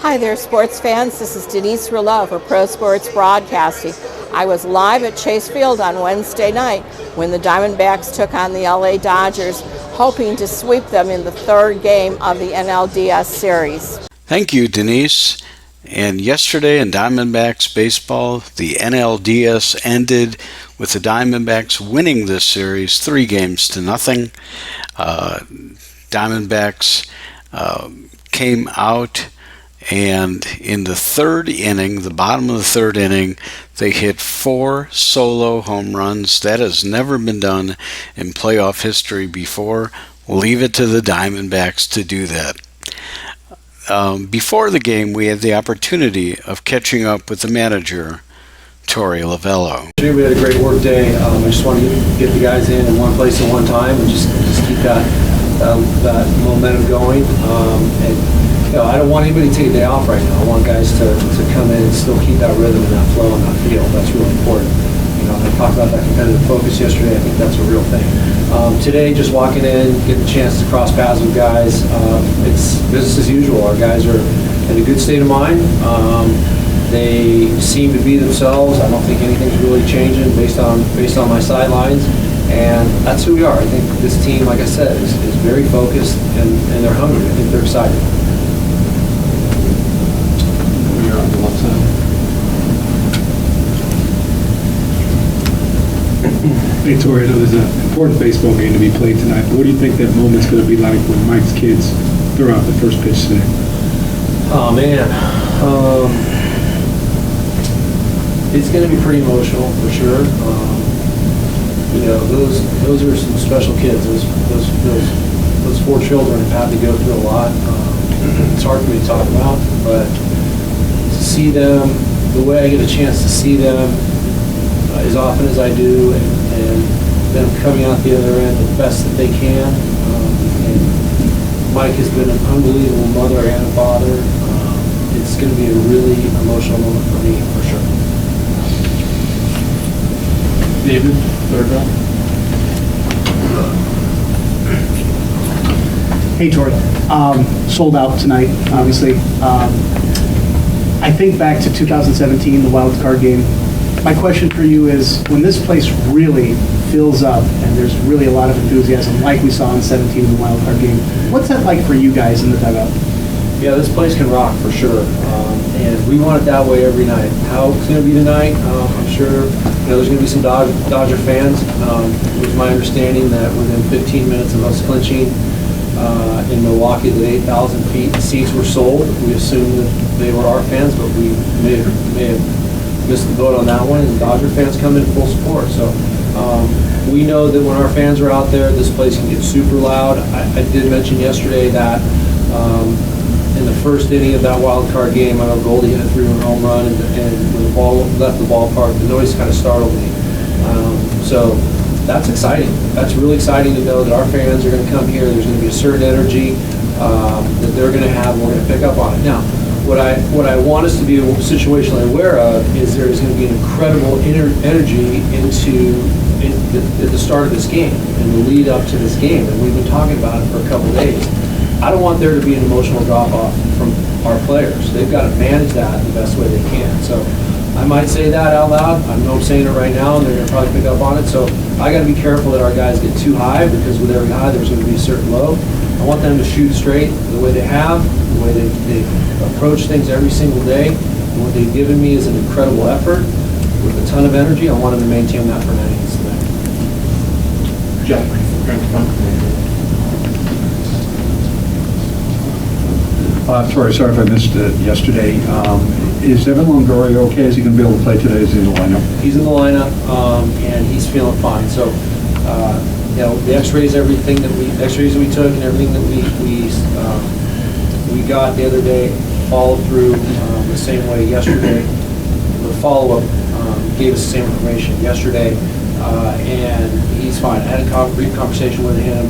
Hi there, sports fans. This is Denise Rouleau for Pro Sports Broadcasting. I was live at Chase Field on Wednesday night when the Diamondbacks took on the LA Dodgers, hoping to sweep them in the third game of the NLDS series. Thank you, Denise. And yesterday in Diamondbacks baseball, the NLDS ended with the Diamondbacks winning this series 3-0. Diamondbacks came out, and in the third inning, the bottom of the third inning, they hit 4 solo home runs. That has never been done in playoff history before. We'll leave it to the Diamondbacks to do that. Before the game, we had the opportunity of catching up with the manager, Torey Lavello. We had a great work day. I just wanted to get the guys in one place at one time and just keep that momentum going. I don't want anybody to take a day off right now. I want guys to come in and still keep that rhythm and that flow on that field. That's really important. I talked about that competitive focus yesterday. I think that's a real thing. Today, just walking in, getting a chance to cross paths with guys, it's business as usual. Our guys are in a good state of mind. They seem to be themselves. I don't think anything's really changing based on my sidelines, and that's who we are. I think this team, like I said, is very focused and they're hungry. I think they're excited. You're on the left side. Hey, Torey, I know there's an important baseball game to be played tonight, but what do you think that moment's going to be like when Mike's kids throw out the first pitch today? Oh, man. It's going to be pretty emotional, for sure. Those are some special kids. Those 4 children have had to go through a lot. It's hard for me to talk about, but to see them, the way I get a chance to see them as often as I do, and them coming out the other end the best that they can. And Mike has been an unbelievable mother and father. It's going to be a really emotional moment for me, for sure. David, third row. Hey, Torey. Sold out tonight, obviously. I think back to 2017, the wild card game. My question for you is, when this place really fills up and there's really a lot of enthusiasm, like we saw in 17 in the wild card game, what's that like for you guys in the dugout? Yeah, this place can rock for sure, and we want it that way every night. How it's going to be tonight, I'm sure there's going to be some Dodger fans. It was my understanding that within 15 minutes of us clinching in Milwaukee, that 8,000 seats were sold. We assumed that they were our fans, but we may have missed the boat on that one, and Dodger fans come in full support. So we know that when our fans are out there, this place can get super loud. I did mention yesterday that in the first inning of that wild card game, I know Goldie hit a 3-run home run, and when the ball left the ballpark, the noise kind of startled me. So that's exciting. That's really exciting to know that our fans are going to come here. There's going to be a certain energy that they're going to have, and we're going to pick up on it. Now, what I want us to be situationally aware of is there is going to be an incredible energy at the start of this game and the lead up to this game, and we've been talking about it for a couple of days. I don't want there to be an emotional drop-off from our players. They've got to manage that the best way they can. So I might say that out loud. I know I'm saying it right now, and they're going to probably pick up on it. So I got to be careful that our guys get too high, because with every high, there's going to be a certain low. I want them to shoot straight the way they have, the way they approach things every single day. And what they've given me is an incredible effort with a ton of energy. I want them to maintain that for 9 innings tonight. Jack, Sorry if I missed it yesterday. Is Evan Longoria okay? Is he going to be able to play today? Is he in the lineup? He's in the lineup, and he's feeling fine. So, the X-rays, everything that we took, and everything that we got the other day followed through the same way yesterday. The follow-up gave us the same information yesterday, and he's fine. I had a brief conversation with him.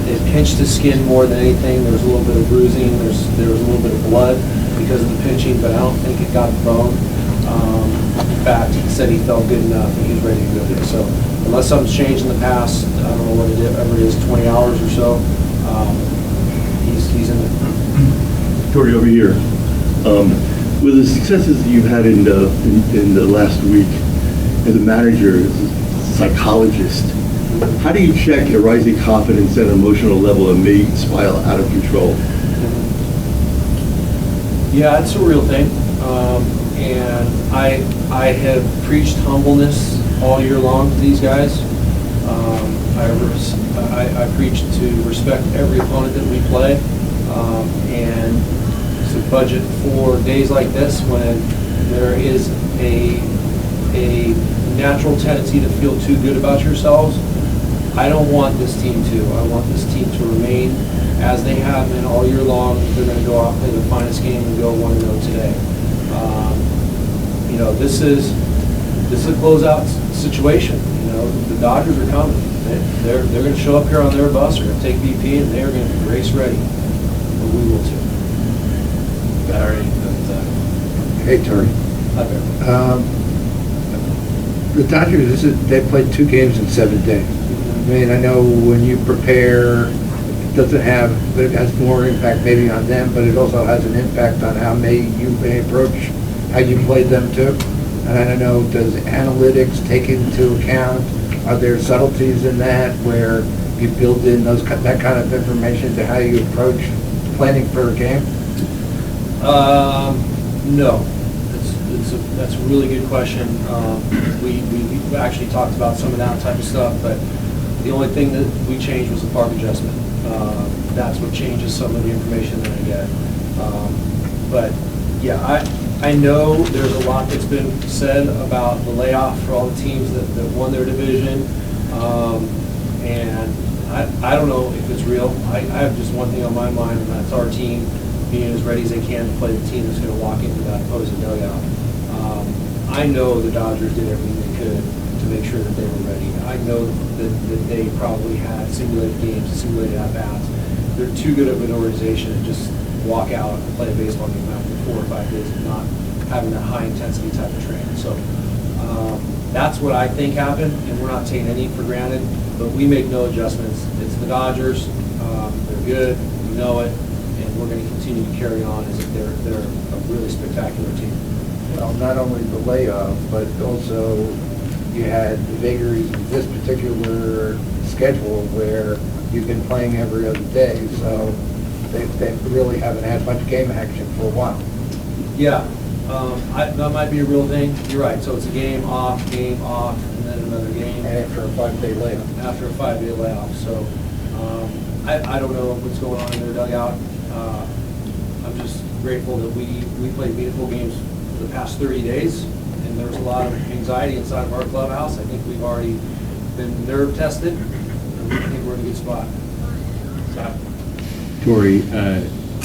It pinched his skin more than anything. There was a little bit of bruising. There was a little bit of blood because of the pinching, but I don't think it got the bone. In fact, he said he felt good enough and he was ready to go there. So unless something's changed in the past, I don't know whatever it is, 20 hours or so, he's in there. Torey, over here. With the successes that you've had in the last week, as a manager, as a psychologist, how do you check a rising confidence at an emotional level that may spiral out of control? Yeah, it's a real thing. And I have preached humbleness all year long to these guys. I preach to respect every opponent that we play, and to budget for days like this when there is a natural tendency to feel too good about yourselves. I don't want this team to. I want this team to remain as they have been all year long. They're going to go out, play the finest game, and go 1-0 today. This is a closeout situation. The Dodgers are coming. They're going to show up here on their bus. They're going to take BP, and they're going to be race ready. But we will too. Barry. Hey, Tony. Hi, Barry. The Dodgers, they played 2 games in 7 days. I mean, I know when you prepare, it has more impact maybe on them, but it also has an impact on how you may approach how you played them too. And I don't know, does analytics take into account, are there subtleties in that where you build in that kind of information to how you approach planning for a game? No. That's a really good question. We actually talked about some of that type of stuff, but the only thing that we changed was the park adjustment. That's what changes some of the information that I get. But yeah, I know there's a lot that's been said about the layoff for all the teams that won their division. And I don't know if it's real. I have just one thing on my mind, and that's our team being as ready as they can to play the team that's going to walk into that opposing dugout. I know the Dodgers did everything they could to make sure that they were ready. I know that they probably had simulated games, simulated at-bats. They're too good of an organization to just walk out and play a baseball game after 4 or 5 days of not having that high-intensity type of training. So that's what I think happened, and we're not taking any for granted, but we make no adjustments. It's the Dodgers. They're good. We know it, and we're going to continue to carry on as if they're a really spectacular team. Well, not only the layoff, but also you had the vagaries of this particular schedule where you've been playing every other day, so they really haven't had much game action for a while. Yeah, that might be a real thing. You're right. So it's a game off, and then another game. And after a 5-day layoff. After a 5-day layoff. So I don't know what's going on in their dugout. I'm just grateful that we played meaningful games for the past 30 days, and there was a lot of anxiety inside of our clubhouse. I think we've already been nerve tested, and I think we're in a good spot. So. Torrey,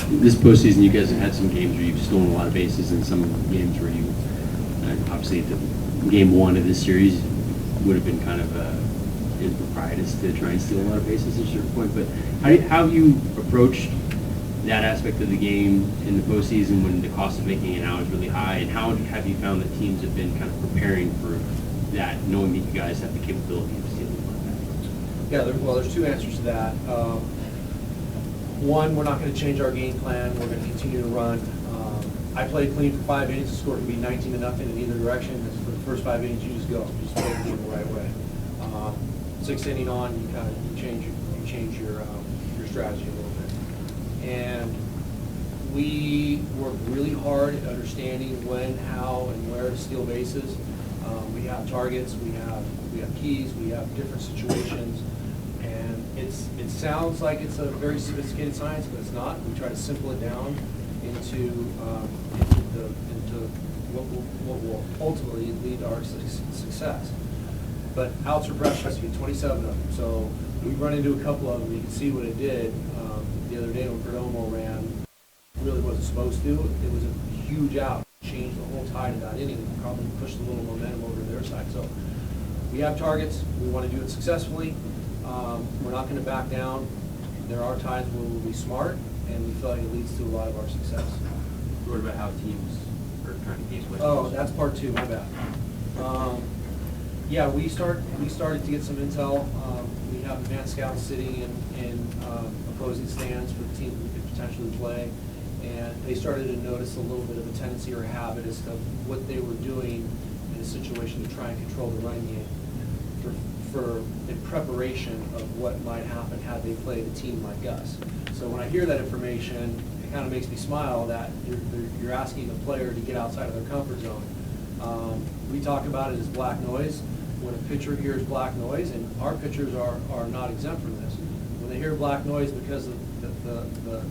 this postseason, you guys have had some games where you've stolen a lot of bases, and some games where you, obviously, game 1 of this series would have been kind of improprietous to try and steal a lot of bases at a certain point. But how have you approached that aspect of the game in the postseason when the cost of making an out is really high, and how have you found that teams have been kind of preparing for that, knowing that you guys have the capability of stealing like that? Yeah, well, there's 2 answers to that. One, we're not going to change our game plan. We're going to continue to run. I played clean for 5 innings. The score can be 19-0 in either direction. For the first 5 innings, you just go. You just play the game the right way. 6th inning on, you change your strategy a little bit. And we work really hard at understanding when, how, and where to steal bases. We have targets. We have keys. We have different situations. And it sounds like it's a very sophisticated science, but it's not. We try to simple it down into what will ultimately lead to our success. But outs are precious. You get 27 of them. So we run into a couple of them. You can see what it did the other day when Perdomo ran. Really wasn't supposed to. It was a huge out. Changed the whole tide of that inning. Probably pushed a little momentum over to their side. So we have targets. We want to do it successfully. We're not going to back down. There are times where we'll be smart, and we feel like it leads to a lot of our success. What about how teams are trying to gauge what? Oh, that's part 2. My bad. Yeah, we started to get some intel. We have advanced scouts sitting in opposing stands for the teams we could potentially play, and they started to notice a little bit of a tendency or habit as to what they were doing in a situation to try and control the running game in preparation of what might happen had they played a team like us. So when I hear that information, it kind of makes me smile that you're asking a player to get outside of their comfort zone. We talk about it as black noise. When a pitcher hears black noise, and our pitchers are not exempt from this, when they hear black noise because of the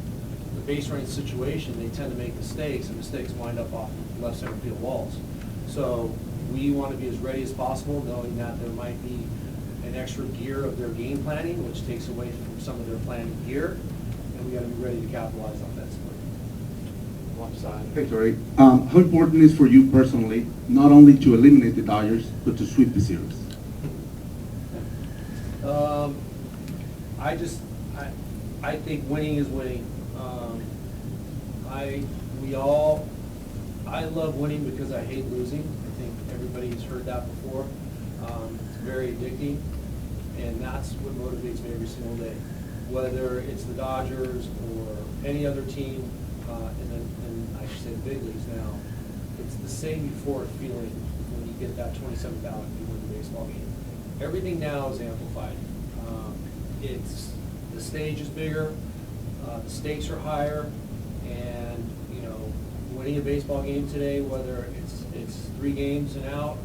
base running situation, they tend to make mistakes, and mistakes wind up off left center field walls. So we want to be as ready as possible, knowing that there might be an extra gear of their game planning, which takes away from some of their planning gear, and we got to be ready to capitalize offensively. One side. Hey, Tori. How important is for you personally, not only to eliminate the Dodgers, but to sweep the series? I think winning is winning. I love winning because I hate losing. I think everybody's heard that before. It's very addicting, and that's what motivates me every single day. Whether it's the Dodgers or any other team, and I should say the big leagues now, it's the same euphoric feeling when you get that 27th out and you win the baseball game. Everything now is amplified. The stage is bigger, the stakes are higher, and winning a baseball game today, whether it's 3 games and out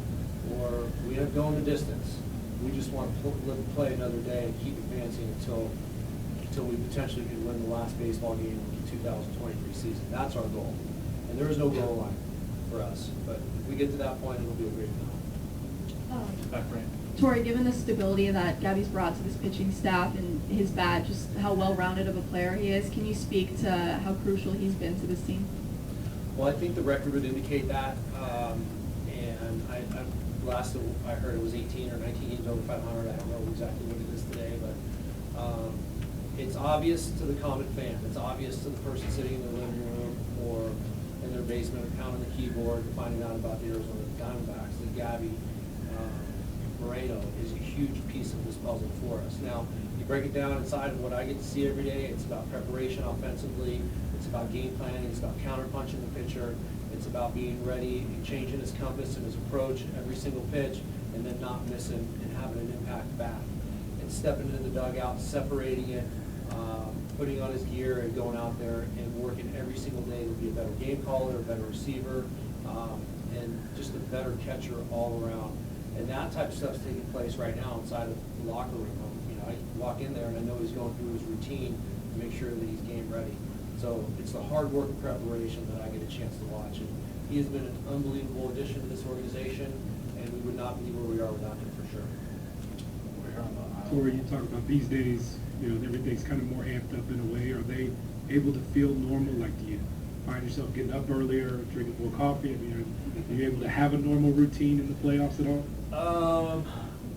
or we end up going the distance, we just want to play another day and keep advancing until we potentially can win the last baseball game of the 2023 season. That's our goal, and there is no goal line for us. But if we get to that point, it'll be a great time. Tori, given the stability that Gabby's brought to this pitching staff and his bat, just how well-rounded of a player he is, can you speak to how crucial he's been to this team? Well, I think the record would indicate that. And last I heard it was 18 or 19 games over 500. I don't know exactly what it is today, but it's obvious to the common fan. It's obvious to the person sitting in their living room or in their basement pounding the keyboard and finding out about the Arizona Diamondbacks that Gabby Moreno is a huge piece of this puzzle for us. Now, you break it down inside of what I get to see every day. It's about preparation offensively. It's about game planning. It's about counterpunching the pitcher. It's about being ready and changing his compass and his approach every single pitch, and then not missing and having an impact back. And stepping into the dugout, separating it, putting on his gear and going out there and working every single day to be a better game caller, a better receiver, and just a better catcher all around. And that type of stuff's taking place right now inside of the locker room. I walk in there and I know he's going through his routine to make sure that he's game ready. So it's the hard work and preparation that I get a chance to watch. And he has been an unbelievable addition to this organization, and we would not be where we are without him for sure. Corey, you talk about these days, everything's kind of more amped up in a way. Are they able to feel normal? Like, do you find yourself getting up earlier, drinking more coffee? I mean, are you able to have a normal routine in the playoffs at all?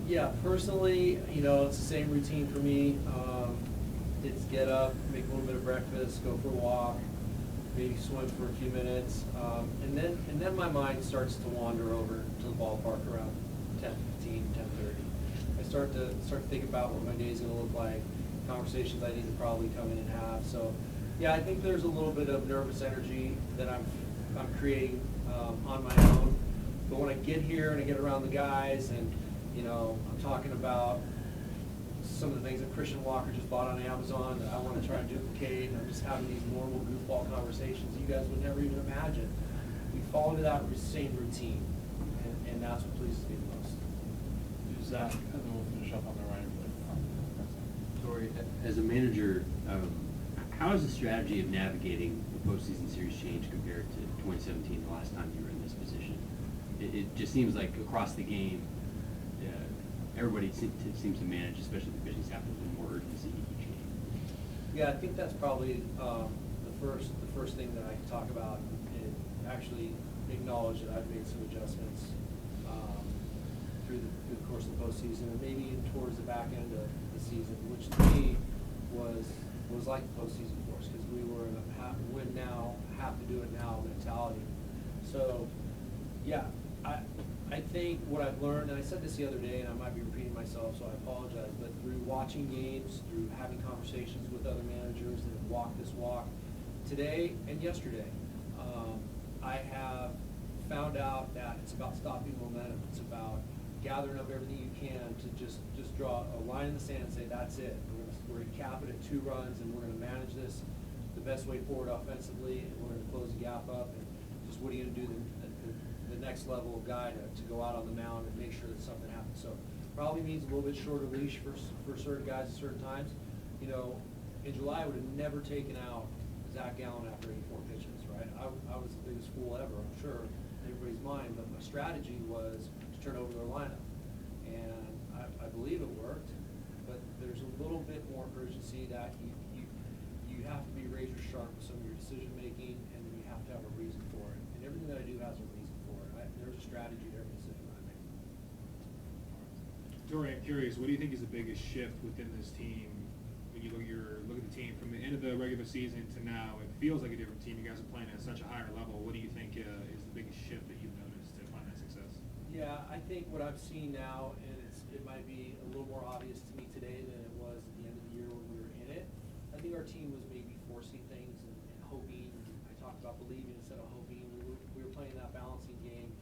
Yeah, personally, it's the same routine for me. It's get up, make a little bit of breakfast, go for a walk, maybe swim for a few minutes, and then my mind starts to wander over to the ballpark around 10:15, 10:30. I start to think about what my day's going to look like, conversations I need to probably come in and have. So, yeah, I think there's a little bit of nervous energy that I'm creating on my own. But when I get here and I get around the guys and, I'm talking about some of the things that Christian Walker just bought on Amazon that I want to try and duplicate, and I'm just having these normal goofball conversations you guys would never even imagine. We fall into that same routine, and that's what pleases me the most. Zach, and then we'll finish up on the right. Tori, as a manager, how has the strategy of navigating the postseason series changed compared to 2017, the last time you were in this position? It just seems like across the game, everybody seems to manage, especially the pitching staff, with more urgency each game. Yeah, I think that's probably the first thing that I can talk about, and actually acknowledge that I've made some adjustments through the course of the postseason, and maybe towards the back end of the season, which to me was like the postseason for us, because we were in a win now, have to do it now mentality. So, yeah, I think what I've learned, and I said this the other day, and I might be repeating myself, so I apologize, but through watching games, through having conversations with other managers that have walked this walk, today and yesterday, I have found out that it's about stopping momentum. It's about gathering up everything you can to just draw a line in the sand and say, that's it. We're going to cap it at 2 runs, and we're going to manage this the best way forward offensively, and we're going to close the gap up. And just what are you going to do the next level of guy to go out on the mound and make sure that something happens. So probably means a little bit shorter leash for certain guys at certain times. You know, in July I would have never taken out Zach Gallen after 84 pitches, right? I was the biggest fool ever, I'm sure, in everybody's mind, but my strategy was to turn over their lineup. And I believe it worked, but there's a little bit more urgency that you have to be razor sharp with some of your decision making, and then you have to have a reason for it. And everything that I do has a reason for it. There's a strategy to every decision I make. Dory, I'm curious, what do you think is the biggest shift within this team when you look at the team from the end of the regular season to now? It feels like a different team. You guys are playing at such a higher level. What do you think is the biggest shift that you've noticed to find that success? Yeah, I think what I've seen now, and it might be a little more obvious to me today than it was at the end of the year when we were in it. I think our team was maybe forcing things and hoping. I talked about believing instead of hoping. We were playing that balancing game,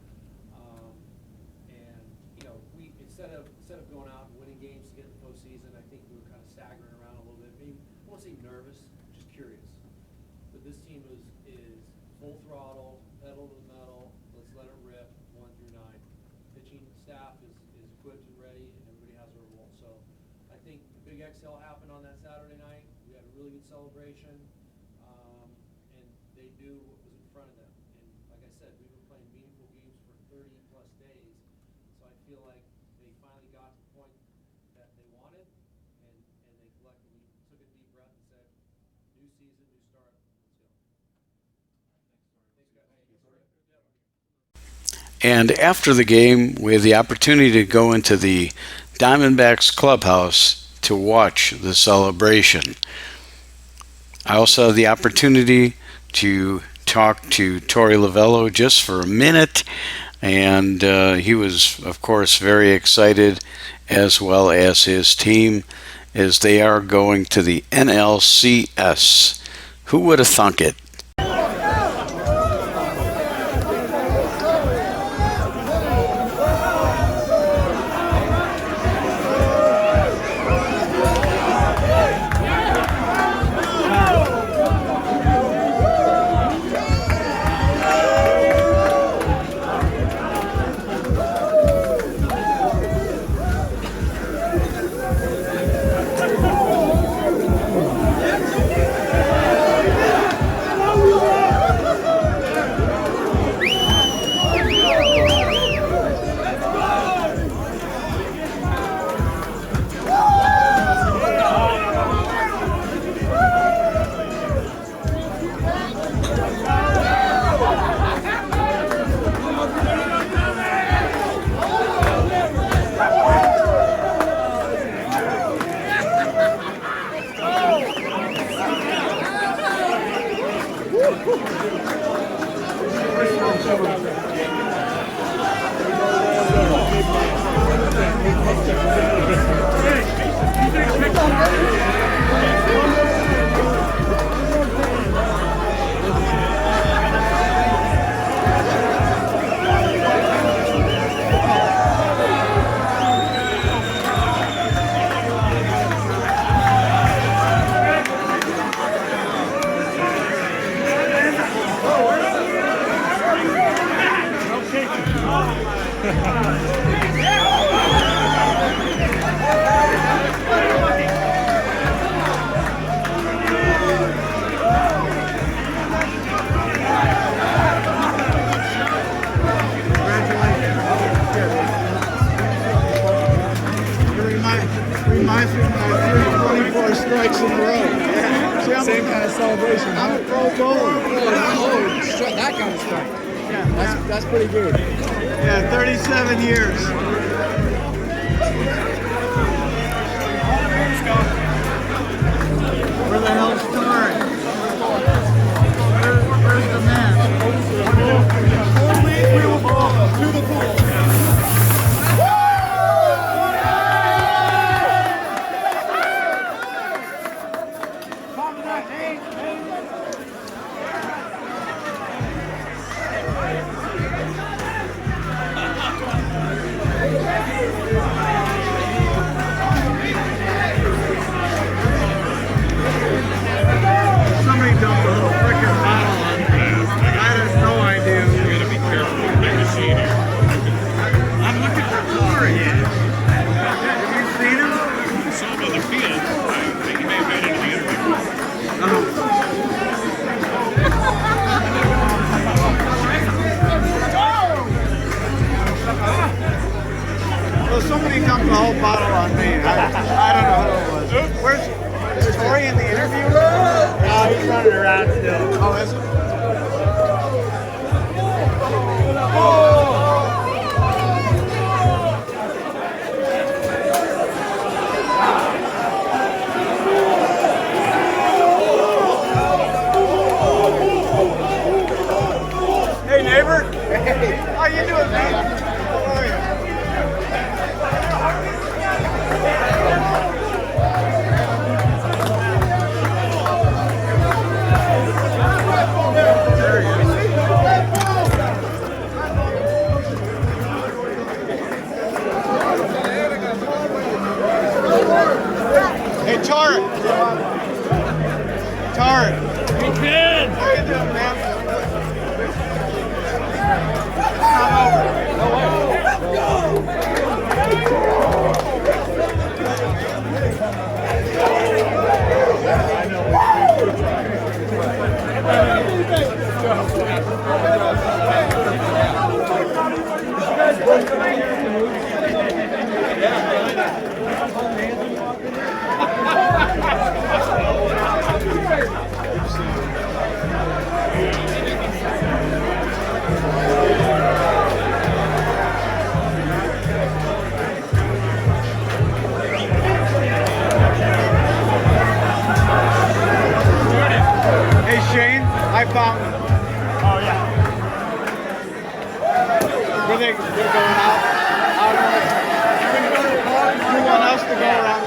and you know, we instead of going out and winning games to get in the postseason, I think we were kind of staggering around a little bit. Maybe I won't say nervous, just curious. But this team is full throttle, pedal to the metal. Let's let it rip 1 through 9. Pitching staff is equipped and ready, and everybody has their role. So I think the big exhale happened on that Saturday night. We had a really good celebration, and they knew what was in front of them. And like I said, we've been playing meaningful games for 30 plus days. So I feel like they finally got to the point that they wanted, and they collectively took a deep breath and said, new season, new start, let's go. Thanks, guys. And after the game, we had the opportunity to go into the Diamondbacks clubhouse to watch the celebration. I also had the opportunity to talk to Torey Lovello just for a minute, and he was, of course, very excited, as well as his team, as they are going to the NLCS. Who would have thunk it? Reminds me of my 24 strikes in a row. Same kind of celebration. I'm a pro bowler. That kind of stuff. Yeah, that's pretty good. Yeah, 37 years. Where the hell's Torrey? Where's the man? To the pool. whole bottle on me. I don't know who it was. Where's Tori in the interview? Oh, he's running around still. Oh, is it? Hey, neighbor. Hey. How you doing, man? How are you? Hey, Tarek. Tarek. Hey, Ben. How you doing, man? Hey Shane, I found. Oh yeah. Were they going out? You want us to go around